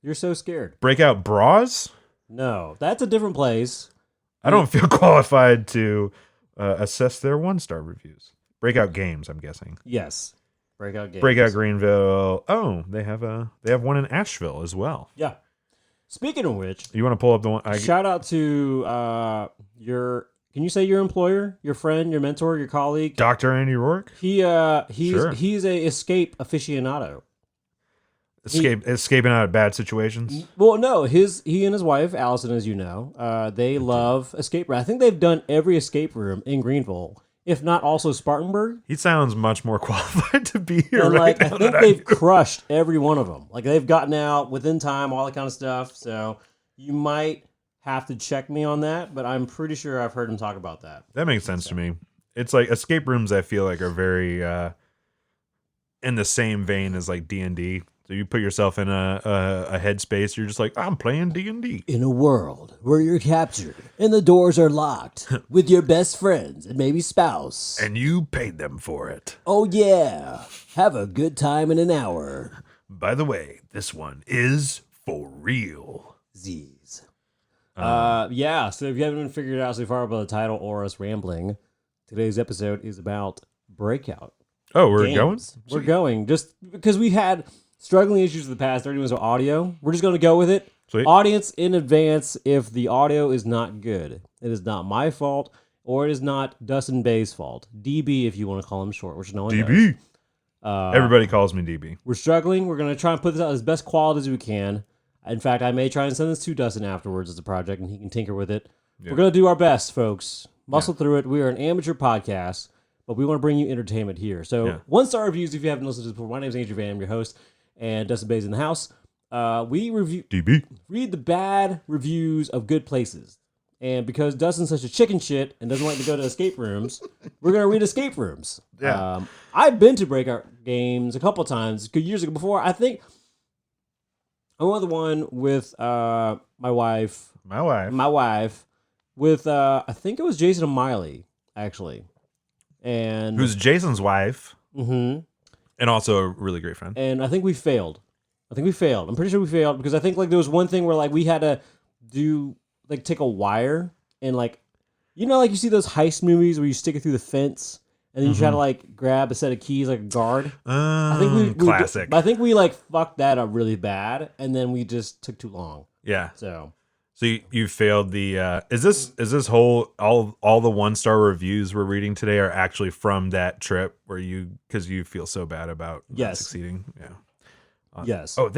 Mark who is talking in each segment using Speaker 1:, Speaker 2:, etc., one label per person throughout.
Speaker 1: You're so scared.
Speaker 2: Breakout Bras?
Speaker 1: No, that's a different place.
Speaker 2: I don't feel qualified to assess their 1-star reviews. Breakout Games, I'm guessing.
Speaker 1: Yes. Breakout Games.
Speaker 2: Breakout Greenville. Oh, they have one in Asheville as well.
Speaker 1: Yeah. Speaking of which,
Speaker 2: You want to pull up the one?
Speaker 1: shout out to your. Can you say your employer, your friend, your mentor, your colleague?
Speaker 2: Dr. Andy Rourke?
Speaker 1: He's
Speaker 2: Sure.
Speaker 1: he's a escape aficionado.
Speaker 2: Escaping out of bad situations?
Speaker 1: Well, no, he and his wife Allison, as you know, they love escape room. I think they've done every escape room in Greenville, if not also Spartanburg.
Speaker 2: He sounds much more qualified to be here
Speaker 1: And
Speaker 2: right now.
Speaker 1: I think they've crushed every one of them. Like they've gotten out within time, all that kind of stuff. So you might have to check me on that, but I'm pretty sure I've heard him talk about that.
Speaker 2: That makes sense to me. It's like escape rooms, I feel like, are very in the same vein as like D&D. So you put yourself in a headspace, you're just like, I'm playing D&D.
Speaker 1: In a world where you're captured and the doors are locked with your best friends and maybe spouse.
Speaker 2: And you paid them for it.
Speaker 1: Oh yeah, have a good time in an hour.
Speaker 2: By the way, this one is for real.
Speaker 1: Z's. Yeah, so if you haven't figured it out so far by the title or us rambling, today's episode is about Breakout.
Speaker 2: Oh, we're
Speaker 1: games.
Speaker 2: going?
Speaker 1: We're going. Just because we had struggling issues with the past 30 minutes with audio, we're just going to go with it.
Speaker 2: Sweet.
Speaker 1: Audience, in advance, if the audio is not good, it is not my fault, or it is not Dustin Bays' fault. DB, if you want to call him short, which no one
Speaker 2: DB.
Speaker 1: knows.
Speaker 2: Everybody calls me DB.
Speaker 1: We're struggling. We're going to try and put this out as best quality as we can. In fact, I may try and send this to Dustin afterwards as a project, and he can tinker with it. Yeah. We're going to do our best, folks. Muscle through it. We are an amateur podcast, but we want to bring you entertainment here. So 1-star reviews if you haven't listened to this before. My name is Andrew Van. I'm your host, and Dustin Bays in the house. We read the bad reviews of good places. And because Dustin's such a chicken shit and doesn't like to go to escape rooms, we're going to read escape rooms.
Speaker 2: Yeah.
Speaker 1: I've been to Breakout games a couple times years ago before. I think I went to the one with my wife. My wife. With, I think it was Jason and Miley, actually. And
Speaker 2: who's Jason's wife.
Speaker 1: Mm-hmm.
Speaker 2: And also a really great friend.
Speaker 1: And I think we failed. I'm pretty sure we failed because I think like there was one thing where like we had to take a wire and like, you know, like you see those heist movies where you stick it through the fence and then you try to like grab a set of keys like a guard. I think
Speaker 2: classic.
Speaker 1: I think we like fucked that up really bad and then we just took too long.
Speaker 2: Yeah.
Speaker 1: So
Speaker 2: you failed the is this whole all the 1-star reviews we're reading today are actually from that trip where because you feel so bad about not succeeding. Yeah.
Speaker 1: Yes.
Speaker 2: Oh,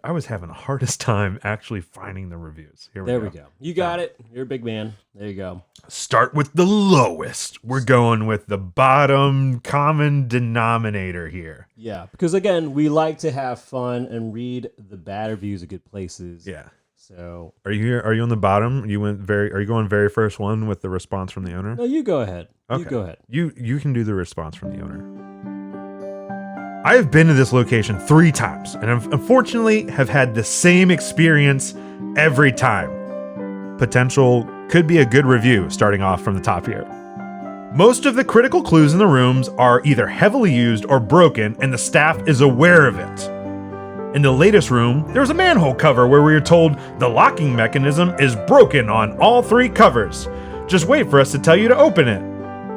Speaker 2: I was having the hardest time actually finding the reviews. Here we go.
Speaker 1: You got it. You're a big man. There you go.
Speaker 2: Start with the lowest. We're going with the bottom common denominator here.
Speaker 1: Yeah, because again, we like to have fun and read the bad reviews of good places.
Speaker 2: Yeah.
Speaker 1: So
Speaker 2: are you here? Are you on the bottom? Are you going very first one with the response from the owner?
Speaker 1: No, you go ahead.
Speaker 2: Okay.
Speaker 1: You go ahead.
Speaker 2: You can do the response from the owner. I have been to this location 3 times and unfortunately have had the same experience every time. Potential could be a good review starting off from the top here. Most of the critical clues in the rooms are either heavily used or broken and the staff is aware of it. In the latest room, there's a manhole cover where we are told the locking mechanism is broken on all 3 covers. Just wait for us to tell you to open it.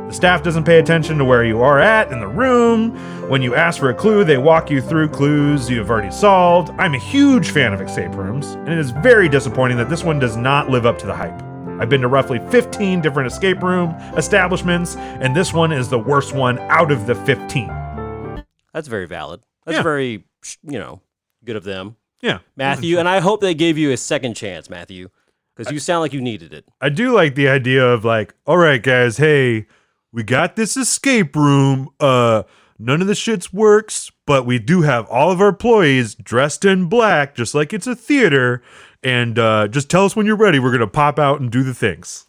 Speaker 2: The staff doesn't pay attention to where you are at in the room. When you ask for a clue, they walk you through clues you have already solved. I'm a huge fan of escape rooms, and it is very disappointing that this one does not live up to the hype. I've been to roughly 15 different escape room establishments, and this one is the worst one out of the 15.
Speaker 1: That's very valid. That's very, good of them.
Speaker 2: Yeah.
Speaker 1: Matthew, and I hope they gave you a second chance, Matthew, because you sound like you needed it.
Speaker 2: I do like the idea of like, all right, guys, hey, we got this escape room. None of the shits works, but we do have all of our employees dressed in black, just like it's a theater. And just tell us when you're ready. We're going to pop out and do the things.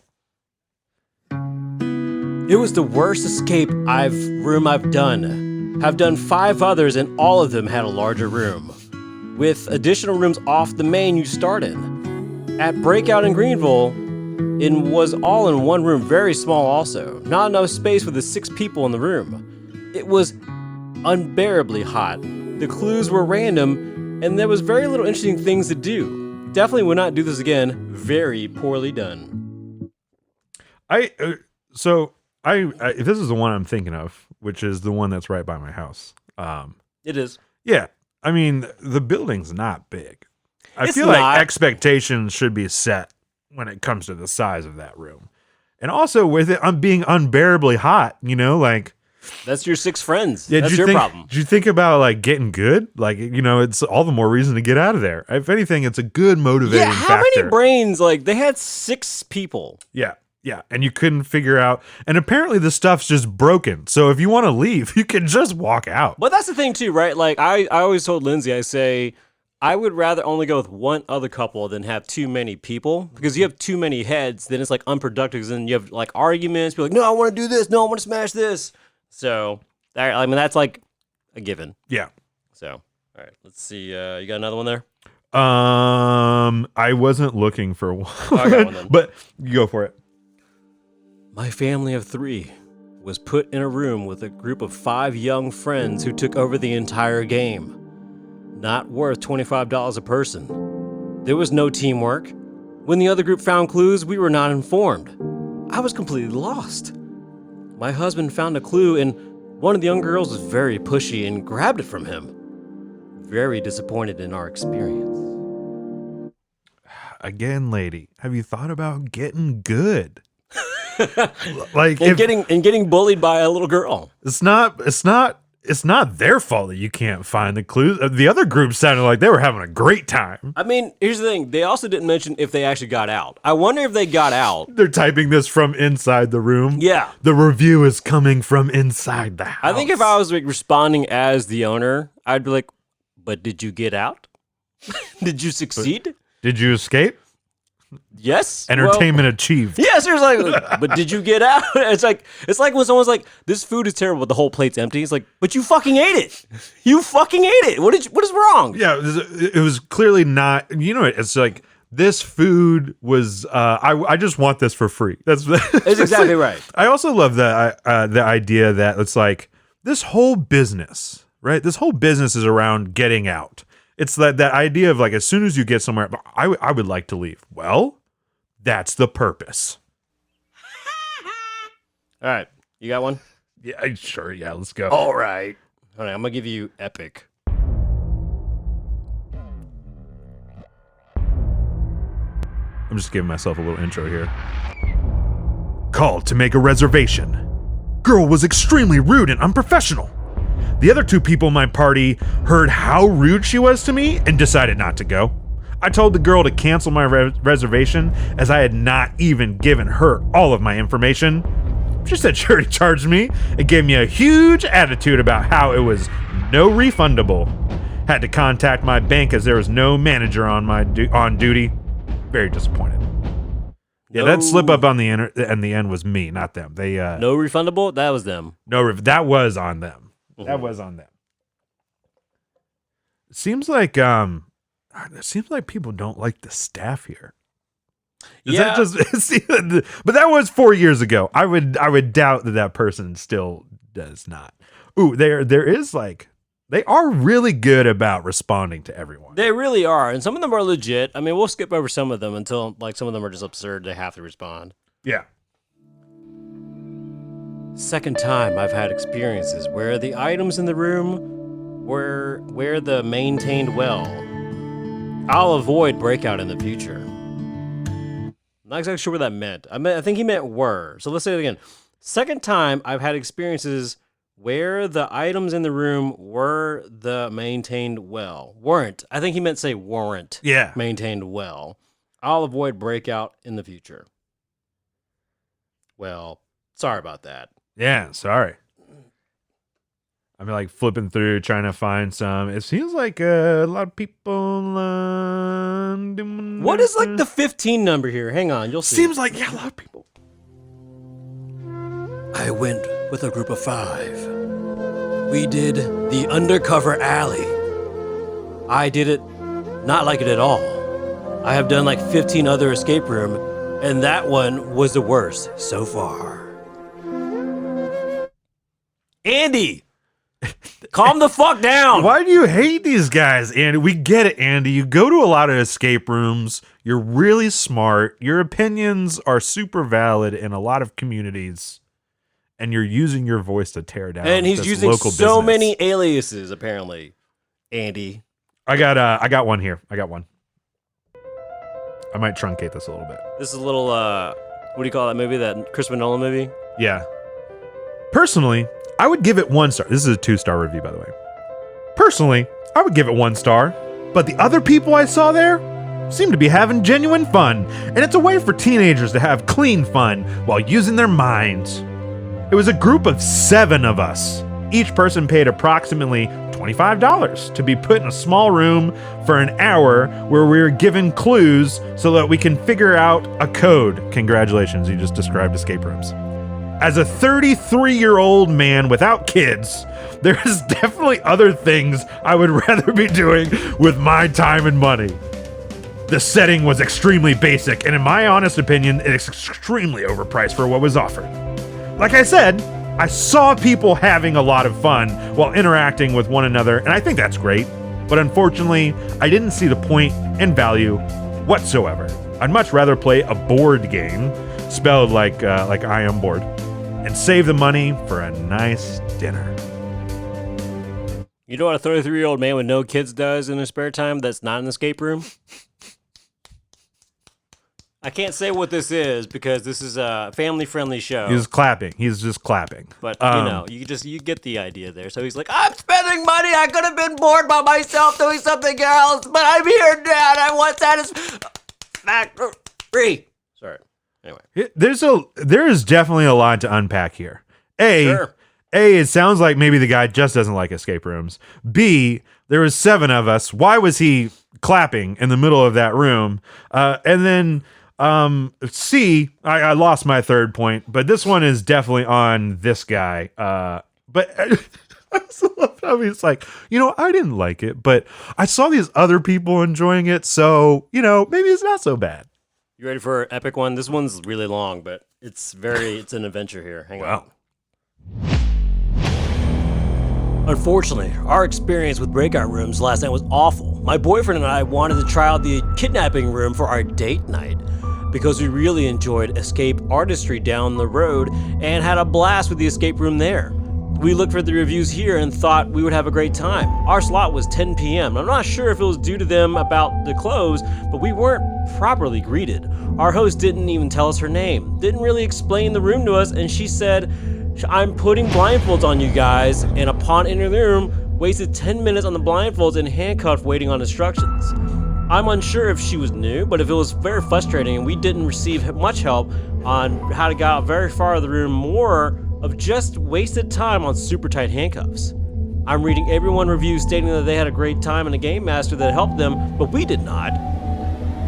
Speaker 1: It was the worst escape room I've done. Have done 5 others, and all of them had a larger room, with additional rooms off the main you start in. At Breakout in Greenville, it was all in one room, very small also. Not enough space for the 6 people in the room. It was unbearably hot. The clues were random, and there was very little interesting things to do. Definitely would not do this again. Very poorly done.
Speaker 2: If this is the one I'm thinking of, which is the one that's right by my house.
Speaker 1: It is.
Speaker 2: Yeah. I mean, the building's not big. I
Speaker 1: It's
Speaker 2: feel
Speaker 1: not.
Speaker 2: like expectations should be set when it comes to the size of that room. And also with it being unbearably hot, like...
Speaker 1: That's your 6 friends.
Speaker 2: Yeah,
Speaker 1: That's your problem.
Speaker 2: Did you think about like getting good? Like, it's all the more reason to get out of there. If anything, it's a good motivating factor.
Speaker 1: How many brains? Like, they had 6 people.
Speaker 2: Yeah. Yeah, and you couldn't figure out, and apparently the stuff's just broken. So if you want to leave, you can just walk out.
Speaker 1: But that's the thing too, right? Like I always told Lindsay, I say, I would rather only go with one other couple than have too many people, because you have too many heads, then it's like unproductive, because then you have like arguments, be like, no, I want to do this, no, I want to smash this. So that's like a given.
Speaker 2: Yeah.
Speaker 1: So, all right, let's see. You got another one there?
Speaker 2: I wasn't looking for one,
Speaker 1: I got one then.
Speaker 2: But you go for it.
Speaker 1: My family of 3 was put in a room with a group of 5 young friends who took over the entire game. Not worth $25 a person. There was no teamwork. When the other group found clues, we were not informed. I was completely lost. My husband found a clue, and one of the young girls was very pushy and grabbed it from him. Very disappointed in our experience.
Speaker 2: Again, lady, have you thought about getting good?
Speaker 1: Getting bullied by a little girl.
Speaker 2: It's not their fault that you can't find the clues. The other group sounded like they were having a great time.
Speaker 1: I mean, here's the thing. They also didn't mention if they actually got out. I wonder if they got out.
Speaker 2: They're typing this from inside the room.
Speaker 1: Yeah.
Speaker 2: The review is coming from inside the house.
Speaker 1: I think if I was like responding as the owner, I'd be like, but did you get out? Did you succeed?
Speaker 2: Did you escape?
Speaker 1: Yes.
Speaker 2: Entertainment achieved.
Speaker 1: Yeah, seriously. But did you get out? It's like when someone's like, "This food is terrible," but the whole plate's empty. It's like, but you fucking ate it. You fucking ate it. What is wrong?
Speaker 2: Yeah, it was clearly not. It's like this food was. I just want this for free. That's
Speaker 1: exactly right.
Speaker 2: I also love the idea that it's like this whole business, right? This whole business is around getting out. It's that idea of like, as soon as you get somewhere, I would like to leave. Well, that's the purpose.
Speaker 1: All right. You got one?
Speaker 2: Yeah, sure. Yeah, let's go.
Speaker 1: All right. I'm going to give you epic.
Speaker 2: I'm just giving myself a little intro here. Called to make a reservation. Girl was extremely rude and unprofessional. The other 2 people in my party heard how rude she was to me and decided not to go. I told the girl to cancel my reservation as I had not even given her all of my information. She said she already charged me and gave me a huge attitude about how it was no refundable. Had to contact my bank as there was no manager on duty. Very disappointed. Yeah, that slip up on the end was me, not them. They
Speaker 1: no refundable? That was them.
Speaker 2: That was on them. That was on them. It seems like people don't like the staff here. Is that just? But that was 4 years ago. I would doubt that person still does not. Ooh, there is like, they are really good about responding to everyone.
Speaker 1: They really are, and some of them are legit. I mean, we'll skip over some of them until like some of them are just absurd. They have to respond.
Speaker 2: Yeah.
Speaker 1: Second time I've had experiences where the items in the room were the maintained well. I'll avoid breakout in the future. I'm not exactly sure what that meant. I think he meant were. So let's say it again. Second time I've had experiences where the items in the room were the maintained well. Weren't. I think he meant say weren't.
Speaker 2: Yeah.
Speaker 1: Maintained well. I'll avoid breakout in the future. Well, sorry about that.
Speaker 2: Yeah, sorry. I'm like flipping through trying to find some. It seems like a lot of people.
Speaker 1: What is like the 15 number here? Hang on, you'll see.
Speaker 2: Seems like a lot of people.
Speaker 1: I went with a group of 5. We did the undercover alley. I did it not like it at all. I have done like 15 other escape room, and that one was the worst so far. Andy! Calm the fuck down.
Speaker 2: Why do you hate these guys, Andy? We get it, Andy. You go to a lot of escape rooms. You're really smart. Your opinions are super valid in a lot of communities. And you're using your voice to tear down.
Speaker 1: And he's
Speaker 2: this
Speaker 1: using
Speaker 2: local
Speaker 1: so
Speaker 2: business.
Speaker 1: many aliases, apparently. Andy.
Speaker 2: I got one here. I might truncate this a little bit.
Speaker 1: This is a little, what do you call that movie? That Christopher Nolan movie?
Speaker 2: Yeah. Personally, I would give it 1 star. This is a 2-star review, by the way. Personally, I would give it 1 star. But the other people I saw there seem to be having genuine fun. And it's a way for teenagers to have clean fun while using their minds. It was a group of 7 of us. Each person paid approximately $25 to be put in a small room for an hour where we were given clues so that we can figure out a code. Congratulations, you just described escape rooms. As a 33-year-old man without kids, there is definitely other things I would rather be doing with my time and money. The setting was extremely basic, and in my honest opinion, it's extremely overpriced for what was offered. Like I said, I saw people having a lot of fun while interacting with one another, and I think that's great. But unfortunately, I didn't see the point and value whatsoever. I'd much rather play a board game, spelled like I am bored, and save the money for a nice dinner.
Speaker 1: You know what a 33-year-old man with no kids does in his spare time that's not an escape room? I can't say what this is because this is a family-friendly show.
Speaker 2: He's clapping. He's just clapping.
Speaker 1: But, you get the idea there. So he's like, I'm spending money. I could have been bored by myself doing something else, but I'm here, Dad. I want satisfaction. Sorry. Anyway.
Speaker 2: There is definitely a lot to unpack here.
Speaker 1: Sure.
Speaker 2: A, it sounds like maybe the guy just doesn't like escape rooms. B, there was 7 of us. Why was he clapping in the middle of that room? And then... C, I lost my third point, but this one is definitely on this guy. But I also love how he's like, I didn't like it, but I saw these other people enjoying it, so, maybe it's not so bad.
Speaker 1: You ready for an epic one? This one's really long, but it's an adventure here. Hang on. Unfortunately, our experience with breakout rooms last night was awful. My boyfriend and I wanted to try out the kidnapping room for our date night, because we really enjoyed escape artistry down the road and had a blast with the escape room there. We looked for the reviews here and thought we would have a great time. Our slot was 10 p.m. I'm not sure if it was due to them about the close, but we weren't properly greeted. Our host didn't even tell us her name, didn't really explain the room to us, and she said, I'm putting blindfolds on you guys, and upon entering the room, wasted 10 minutes on the blindfolds and handcuffed waiting on instructions. I'm unsure if she was new, but if it was very frustrating and we didn't receive much help on how to get out very far of the room, more of just wasted time on super tight handcuffs. I'm reading everyone reviews stating that they had a great time and a game master that helped them, but we did not.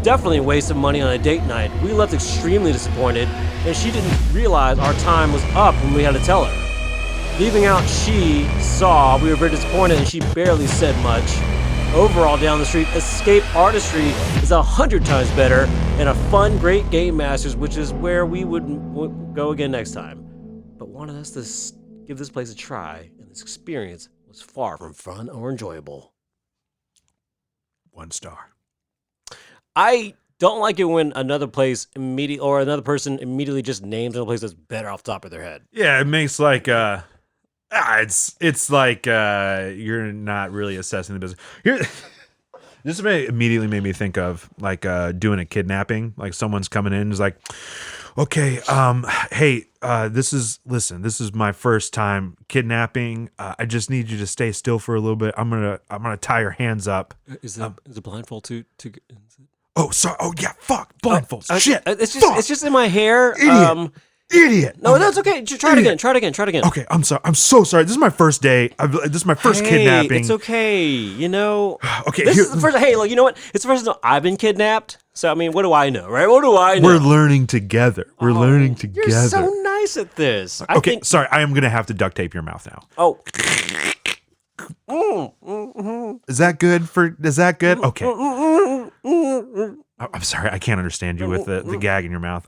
Speaker 1: Definitely a waste of money on a date night. We left extremely disappointed, and she didn't realize our time was up when we had to tell her. Leaving out she saw, we were very disappointed, and she barely said much. Overall, down the street, escape artistry is 100 times better and a fun, great game masters, which is where we would go again next time. But wanted us to give this place a try, and this experience was far from fun or enjoyable.
Speaker 2: 1 star.
Speaker 1: I don't like it when another person immediately just names another place that's better off the top of their head.
Speaker 2: Yeah, it makes like it's like you're not really assessing the business. This immediately made me think of like doing a kidnapping. Like someone's coming in and is like, okay, hey, this is my first time kidnapping. I just need you to stay still for a little bit. I'm gonna tie your hands up.
Speaker 1: Is the blindfold too?
Speaker 2: Oh, sorry. Oh yeah, fuck blindfolds. Shit.
Speaker 1: It's just in my hair.
Speaker 2: Idiot.
Speaker 1: No, that's okay. Try it again.
Speaker 2: Okay, I'm sorry. I'm so sorry. This is my first day. This is my first kidnapping.
Speaker 1: It's okay.
Speaker 2: Okay.
Speaker 1: This is the first. Hey, look. You know what? It's the first time I've been kidnapped. So I mean, what do I know, right? What do I know?
Speaker 2: We're learning together.
Speaker 1: You're so nice at this.
Speaker 2: Okay, sorry. I am gonna have to duct tape your mouth now.
Speaker 1: Oh.
Speaker 2: Is that good? Okay. I'm sorry, I can't understand you with the gag in your mouth.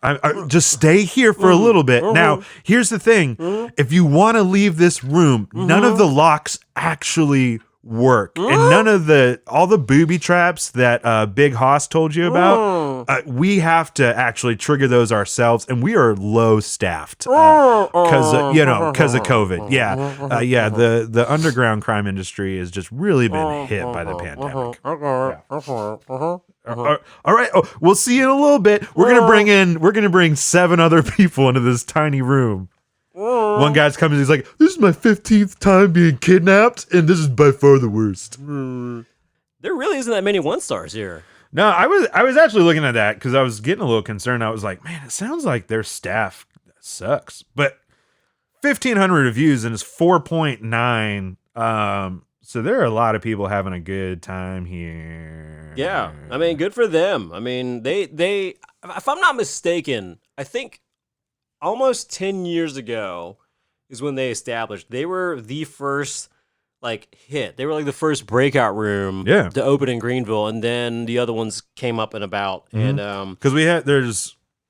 Speaker 2: Just stay here for a little bit. Now, here's the thing. If you want to leave this room, none of the locks actually work. And none of all the booby traps that Big Hoss told you about, we have to actually trigger those ourselves, and we are low staffed because of COVID. Yeah. The underground crime industry has just really been hit by the pandemic. All right. Oh, we'll see you in a little bit. We're gonna bring 7 other people into this tiny room. One guy's coming. He's like, "This is my 15th time being kidnapped, and this is by far the worst."
Speaker 1: There really isn't that many 1-stars here.
Speaker 2: No, I was actually looking at that because I was getting a little concerned. I was like, "Man, it sounds like their staff sucks." But 1,500 reviews and it's 4.9. So there are a lot of people having a good time here.
Speaker 1: Yeah, I mean, good for them. I mean, they if I'm not mistaken, I think almost 10 years ago is when they established. They were the first hit. They were like the first breakout room to open in Greenville, and then the other ones came up and about. And
Speaker 2: because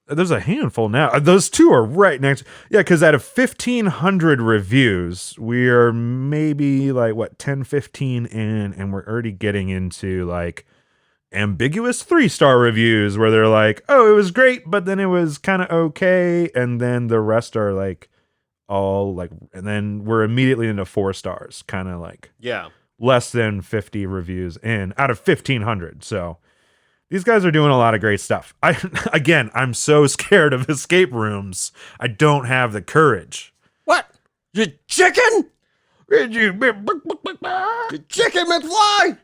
Speaker 2: there's a handful now. Those 2 are right next. Yeah, because out of 1,500 reviews, we are maybe 10, 15 in, and we're already getting into ambiguous 3-star reviews where they're like, "Oh, it was great, but then it was kind of okay," and then the rest are and then we're immediately into 4 stars, kind of less than 50 reviews in out of 1,500. So. These guys are doing a lot of great stuff. I'm so scared of escape rooms. I don't have the courage.
Speaker 1: What? You chicken? You chicken McFly?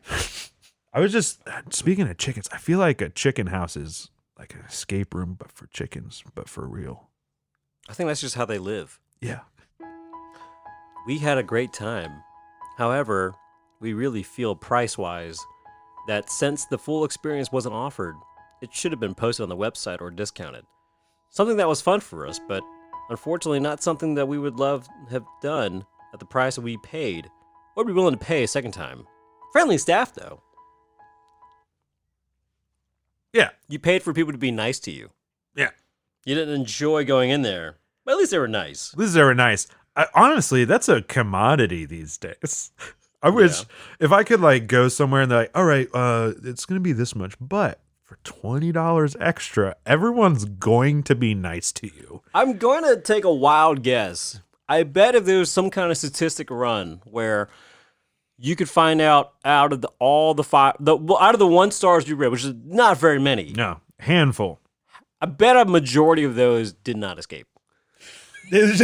Speaker 2: I was just speaking of chickens. I feel like a chicken house is like an escape room, but for chickens, but for real.
Speaker 1: I think that's just how they live.
Speaker 2: Yeah.
Speaker 1: We had a great time. However, we really feel price-wise that since the full experience wasn't offered, it should have been posted on the website or discounted. Something that was fun for us, but unfortunately not something that we would love have done at the price that we paid, or be willing to pay a second time. Friendly staff, though.
Speaker 2: Yeah.
Speaker 1: You paid for people to be nice to you.
Speaker 2: Yeah.
Speaker 1: You didn't enjoy going in there, but at least they were nice.
Speaker 2: Honestly, that's a commodity these days. I wish if I could go somewhere and they're like, "All right, it's going to be this much, but for $20 extra, everyone's going to be nice to you."
Speaker 1: I'm going to take a wild guess. I bet if there was some kind of statistic run where you could find out out of the 1 stars you read, which is not very many.
Speaker 2: No, handful.
Speaker 1: I bet a majority of those did not escape.
Speaker 2: They're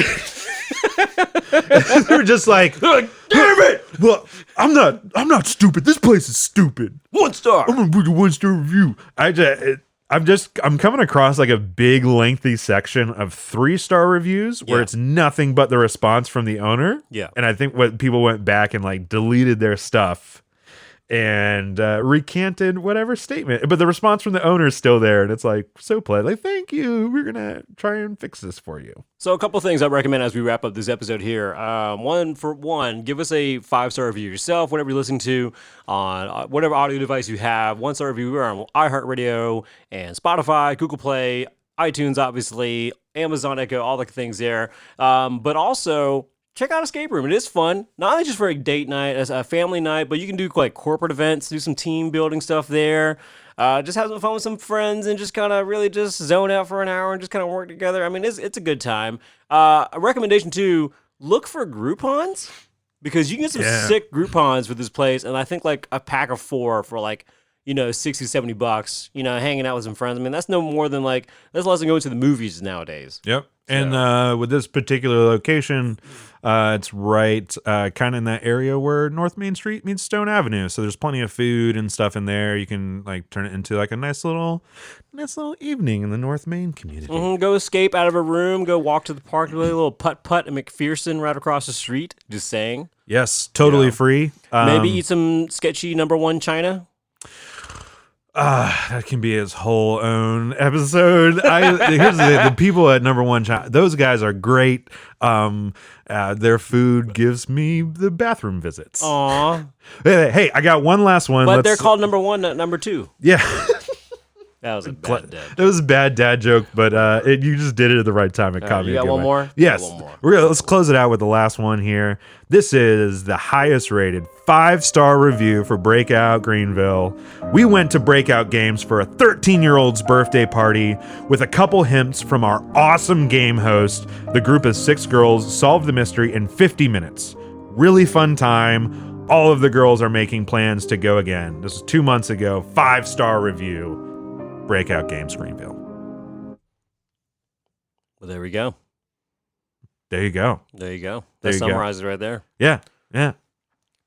Speaker 2: just like, "Damn it! Well, I'm not stupid. This place is stupid.
Speaker 1: 1 star.
Speaker 2: I'm gonna put a 1-star review." I'm coming across a big lengthy section of 3-star reviews where it's nothing but the response from the owner.
Speaker 1: Yeah,
Speaker 2: and I think what people went back and deleted their stuff and recanted whatever statement, but the response from the owner is still there, and it's so polite, "Thank you, we're gonna try and fix this for you."
Speaker 1: So a couple of things I recommend as we wrap up this episode here. One, give us a 5-star review yourself, whatever you're listening to on whatever audio device you have. 1-star review. We're on iHeartRadio and Spotify, Google Play, iTunes, obviously, Amazon Echo, all the things there. But also, check out Escape Room. It is fun. Not only just for a date night, as a family night, but you can do corporate events, do some team building stuff there. Just have some fun with some friends and just kind of really just zone out for an hour and just kind of work together. I mean, it's a good time. A recommendation too, look for Groupons because you can get some sick Groupons for this place. And I think a pack of 4 for $60, $70, hanging out with some friends. I mean, that's no more than that's less than going to the movies nowadays.
Speaker 2: Yep. And with this particular location, it's right kind of in that area where North Main Street meets Stone Avenue. So there's plenty of food and stuff in there. You can turn it into a nice little evening in the North Main community.
Speaker 1: Go escape out of a room, go walk to the park, do a little putt-putt at McPherson right across the street. Just saying.
Speaker 2: Yes, totally free.
Speaker 1: Maybe eat some sketchy number 1 China.
Speaker 2: That can be his whole own episode. Here's the people at Number 1 China. Those guys are great. Their food gives me the bathroom visits.
Speaker 1: Aw.
Speaker 2: Hey, I got one last one.
Speaker 1: But they're called Number 1, not Number 2.
Speaker 2: Yeah.
Speaker 1: That was a bad dad.
Speaker 2: It was a bad dad joke, but you just did it at the right time. It caught me.
Speaker 1: You got one more?
Speaker 2: Yes.
Speaker 1: One more.
Speaker 2: Let's close it out with the last one here. This is the highest rated 5-star review for Breakout Greenville. We went to Breakout Games for a 13-year-old's birthday party with a couple hints from our awesome game host. The group of 6 girls solved the mystery in 50 minutes. Really fun time. All of the girls are making plans to go again. This was 2 months ago. 5-star review. Breakout Games Greenville.
Speaker 1: Well, there we go.
Speaker 2: There you go.
Speaker 1: That summarizes right there.
Speaker 2: Yeah.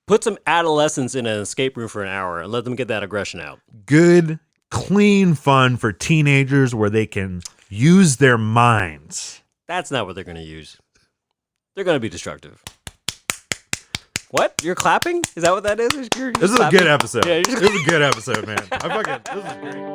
Speaker 1: Put some adolescents in an escape room for an hour and let them get that aggression out.
Speaker 2: Good, clean fun for teenagers where they can use their minds.
Speaker 1: That's not what they're going to use. They're going to be destructive. What? You're clapping? Is that what that is?
Speaker 2: This is a good episode. Yeah, this is a good episode, man. This is great.